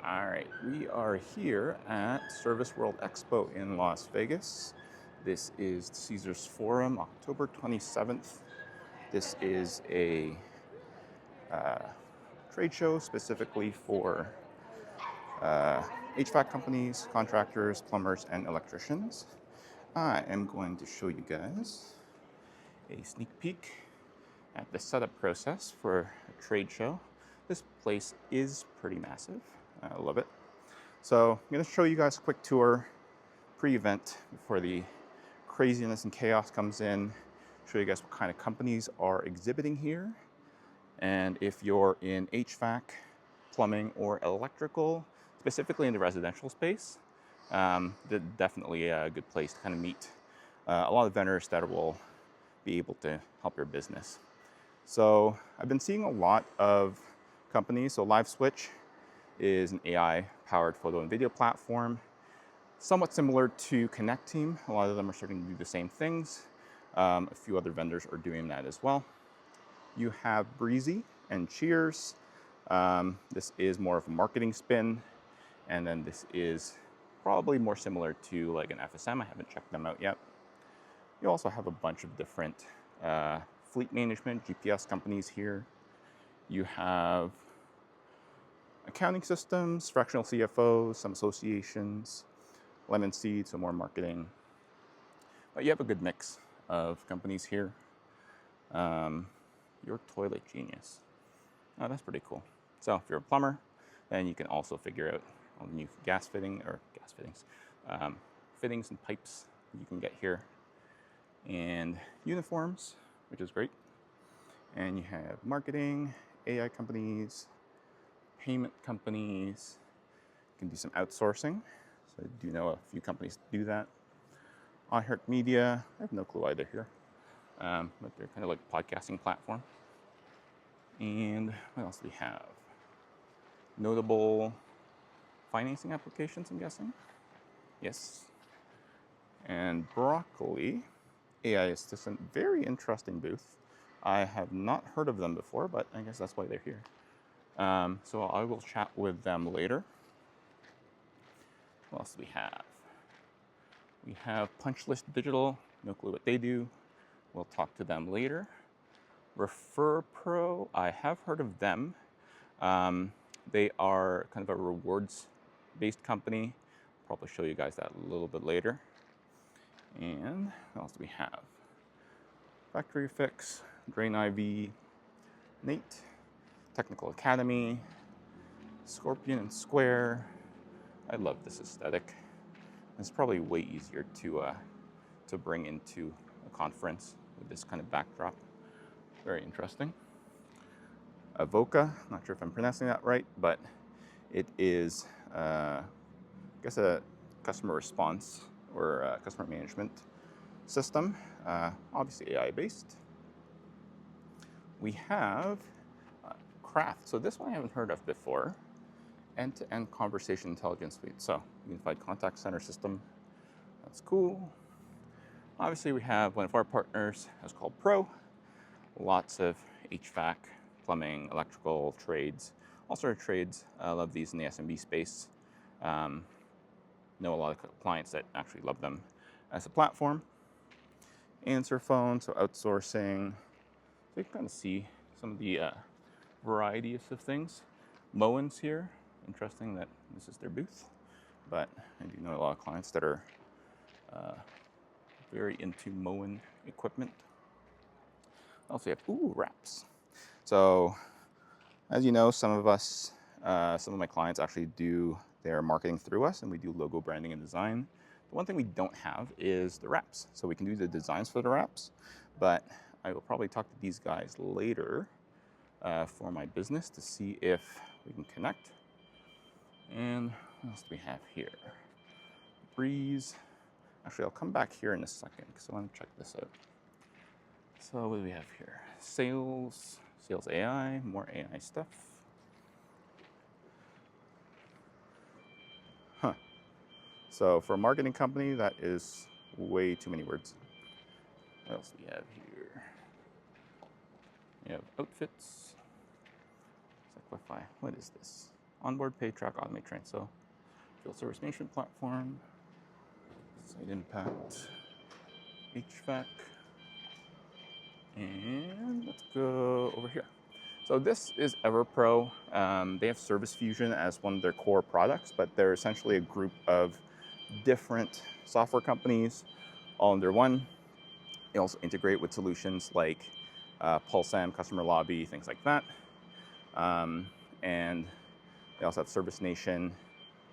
All right, we are here at ServiceWorld Expo in Las Vegas. This is Caesars Forum, October 27th. This is a uh, trade show specifically for HVAC companies, contractors, plumbers, and electricians. I am going to show you guys a sneak peek at the setup process for a trade show. This place is pretty massive. I love it. So I'm going to show you guys a quick tour pre-event before the craziness and chaos comes in. Show you guys what kind of companies are exhibiting here. And if you're in HVAC, plumbing, or electrical, specifically in the residential space, definitely a good place to kind of meet a lot of vendors that will be able to help your business. So I've been seeing a lot of companies. So LiveSwitch is an AI-powered photo and video platform, somewhat similar to Connect Team. A lot of them are starting to do the same things. A few other vendors are doing that as well. You have Breezy and Cheers. This is more of a marketing spin. And then this is probably more similar to like an FSM. I haven't checked them out yet. You also have a bunch of different fleet management, GPS companies here. You have accounting systems, fractional CFOs, some associations, Lemon Seed, so more marketing. But you have a good mix of companies here. Your Toilet Genius. Oh, that's pretty cool. So if you're a plumber, then you can also figure out all the new fittings and pipes you can get here. And uniforms, which is great. And you have marketing, AI companies, payment companies. You can do some outsourcing. So I do know a few companies do that. iHeartMedia, I have no clue why they're here. But they're kind of like a podcasting platform. And what else do we have? Notable financing applications, I'm guessing. Yes. And Broccoli, AI assistant, very interesting booth. I have not heard of them before, but I guess that's why they're here. So I will chat with them later. What else do we have? We have Punchlist Digital, no clue what they do. We'll talk to them later. Refer Pro, I have heard of them. They are kind of a rewards-based company. Probably show you guys that a little bit later. And what else do we have? Factory Fix, Drain IV, Nate, Technical Academy, Scorpion and Square. I love this aesthetic. It's probably way easier to bring into a conference with this kind of backdrop. Very interesting. Avoca, not sure if I'm pronouncing that right, but it is, I guess, a customer response or customer management system, obviously AI-based. We have Craft. So this one I haven't heard of before. End-to-end conversation intelligence suite. So unified contact center system. That's cool. Obviously, we have one of our partners. It's called Pro. Lots of HVAC, plumbing, electrical trades, all sort of trades. I love these in the SMB space. Know a lot of clients that actually love them as a platform. Answer phone, so outsourcing. So you can kind of see some of the varieties of things. Moen's here. Interesting that this is their booth, but I do know a lot of clients that are very into Moen equipment. Also, have wraps. So, as you know, some of my clients actually do their marketing through us, and we do logo branding and design. The one thing we don't have is the wraps. So we can do the designs for the wraps, but I will probably talk to these guys later for my business to see if we can connect. And what else do we have here? Breeze. Actually, I'll come back here in a second because I want to check this out. So what do we have here? Sales AI, more AI stuff. Huh. So for a marketing company, that is way too many words. What else do we have here? We have outfits. Simplify. What is this? onboard pay, track, automate, train. So field service management platform, site impact, HVAC, and let's go over here. So this is EverPro. They have Service Fusion as one of their core products, but they're essentially a group of different software companies all under one. They also integrate with solutions like PulseM, Customer Lobby, things like that. And they also have Service Nation,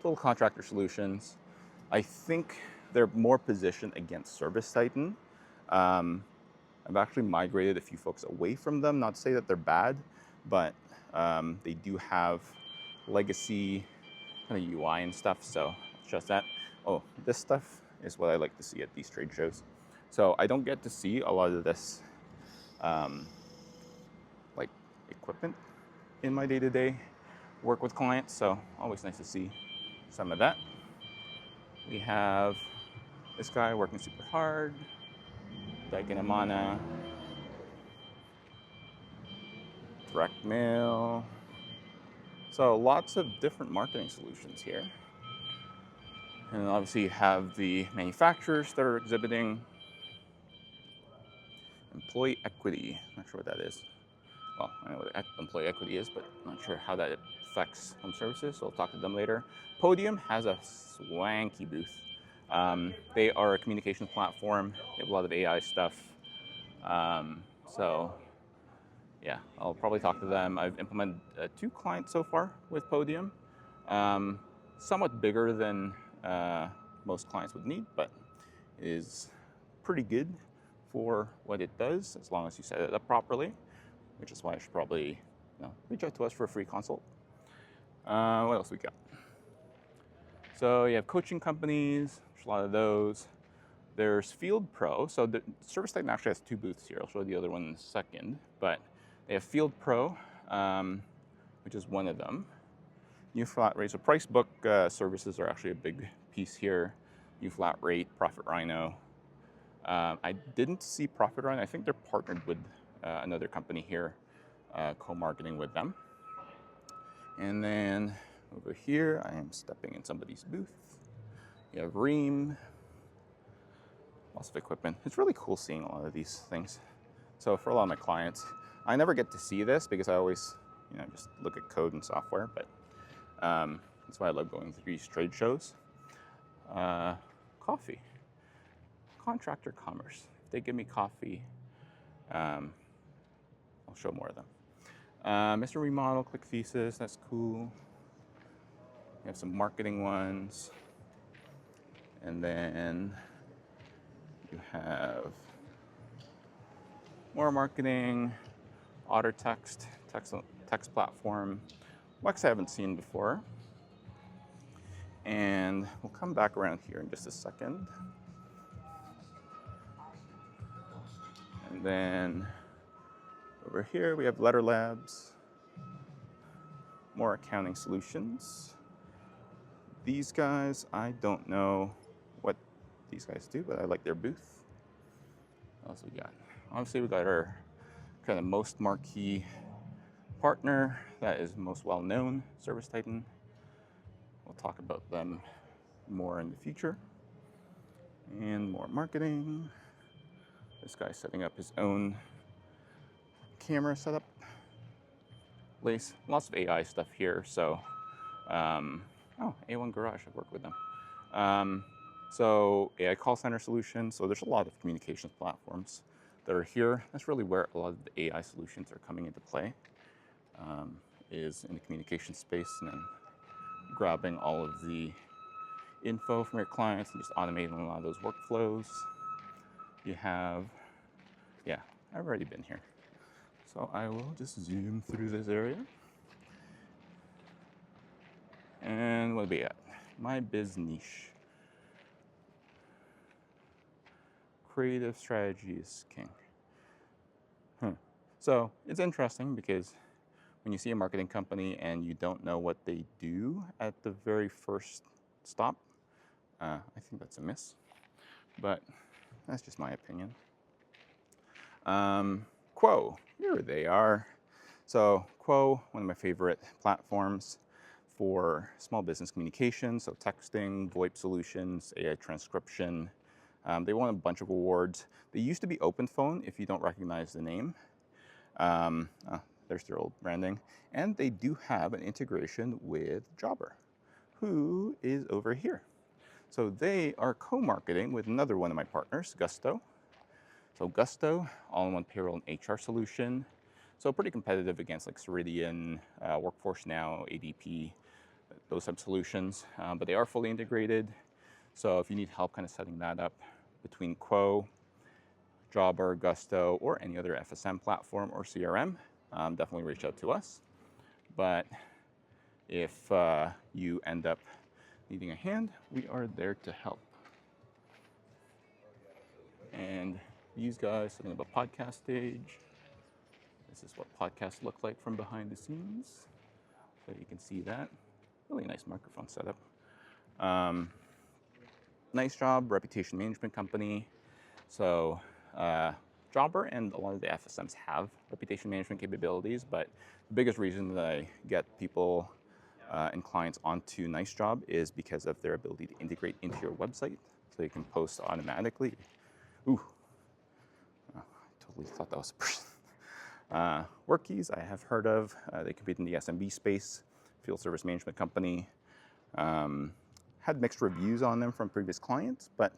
Total Contractor Solutions. I think they're more positioned against Service Titan. I've actually migrated a few folks away from them. Not to say that they're bad, but they do have legacy kind of UI and stuff. So it's just that. Oh, this stuff is what I like to see at these trade shows. So I don't get to see a lot of this like equipment in my day-to-day work with clients. So always nice to see some of that. We have this guy working super hard, Daikinamana, direct mail. So lots of different marketing solutions here. And obviously you have the manufacturers that are exhibiting. Employee equity, not sure what that is. Well, I know what employee equity is, but not sure how that affects home services, so I'll talk to them later. Podium has a swanky booth. They are a communications platform. They have a lot of AI stuff. So yeah, I'll probably talk to them. I've implemented 2 clients so far with Podium. Somewhat bigger than most clients would need, but is pretty good for what it does, as long as you set it up properly, which is why I should probably reach out to us for a free consult. What else we got? So you have coaching companies, there's a lot of those. There's Field Pro. So the Service Titan actually has 2 booths here. I'll show you the other one in a second. But they have Field Pro, which is one of them. New flat rate. So price book services are actually a big piece here. New flat rate, Profit Rhino. I didn't see Profit Rhino. I think they're partnered with another company here, co-marketing with them. And then over here, I am stepping in somebody's booth. You have Ream. Lots of equipment. It's really cool seeing a lot of these things. So for a lot of my clients, I never get to see this because I always, just look at code and software. But that's why I love going to these trade shows. Coffee, contractor commerce. If they give me coffee, I'll show more of them. Mr. Remodel, Click Thesis. That's cool. You have some marketing ones, and then you have more marketing, Otter text platform, Wex I haven't seen before. And we'll come back around here in just a second. And then over here we have Letter Labs, more accounting solutions. These guys, I don't know what these guys do, but I like their booth. What else we got? Obviously, we got our kind of most marquee partner that is most well known, Service Titan. We'll talk about them more in the future. And more marketing. This guy's setting up his own camera setup. Lots of AI stuff here. So, A1 Garage, I've worked with them. So AI call center solutions. So there's a lot of communications platforms that are here. That's really where a lot of the AI solutions are coming into play, is in the communication space, and then grabbing all of the info from your clients and just automating a lot of those workflows. You have, I've already been here. So I will just zoom through this area. And what are we at? My biz niche. Creative strategy is king. So it's interesting because when you see a marketing company and you don't know what they do at the very first stop, I think that's a miss. But that's just my opinion. Quo, here they are. So Quo, one of my favorite platforms for small business communication, so texting, VoIP solutions, AI transcription. They won a bunch of awards. They used to be Open Phone, if you don't recognize the name. There's their old branding. And they do have an integration with Jobber, who is over here. So they are co-marketing with another one of my partners, Gusto. So Gusto, all-in-one payroll and HR solution. So pretty competitive against like Ceridian, Workforce Now, ADP, those type of solutions. But they are fully integrated. So if you need help kind of setting that up between Quo, Jobber, Gusto, or any other FSM platform or CRM, definitely reach out to us. But if you end up needing a hand, we are there to help. And these guys setting up a podcast stage. This is what podcasts look like from behind the scenes. So you can see that. Really nice microphone setup. Nice job, reputation management company. So Jobber and a lot of the FSMs have reputation management capabilities, but the biggest reason that I get people and clients onto Nice Job is because of their ability to integrate into your website, so you can post automatically. Ooh, oh, I totally thought that was a person. WorkKeys, I have heard of. They compete in the SMB space, field service management company. Had mixed reviews on them from previous clients, but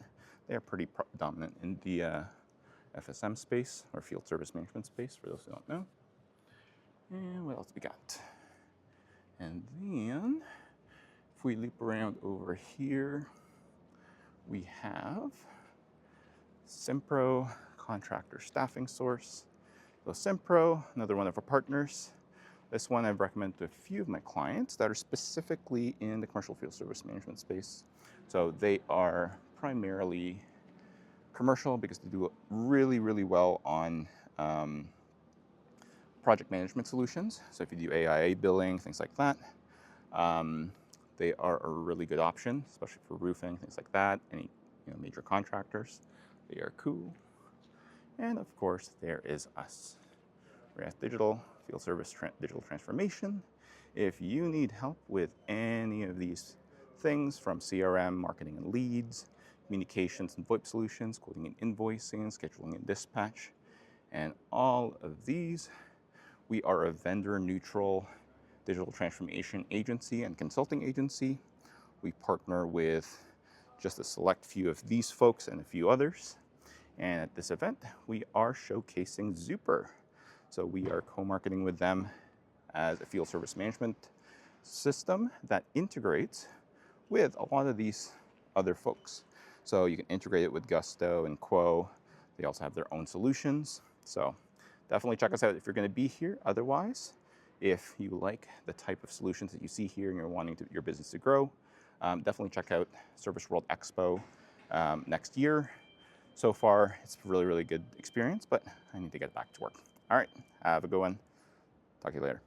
they are pretty dominant in the FSM space, or field service management space, for those who don't know. And what else we got? And then, if we loop around over here, we have Simpro, contractor staffing source. So Simpro, another one of our partners. This one I've recommended to a few of my clients that are specifically in the commercial field service management space. So they are primarily commercial because they do really, really well on project management solutions. So if you do AIA billing, things like that, they are a really good option, especially for roofing, things like that. Any major contractors, they are cool. And of course, there is us. React Digital, field service digital transformation. If you need help with any of these things from CRM, marketing and leads, communications and VoIP solutions, quoting and invoicing, scheduling and dispatch, and all of these, we are a vendor-neutral digital transformation agency and consulting agency. We partner with just a select few of these folks and a few others. And at this event, we are showcasing Zuper. So we are co-marketing with them as a field service management system that integrates with a lot of these other folks. So you can integrate it with Gusto and Quo. They also have their own solutions. So definitely check us out if you're going to be here. Otherwise, if you like the type of solutions that you see here and you're wanting your business to grow, definitely check out ServiceWorld Expo next year. So far, it's a really, really good experience, but I need to get back to work. All right, have a good one. Talk to you later.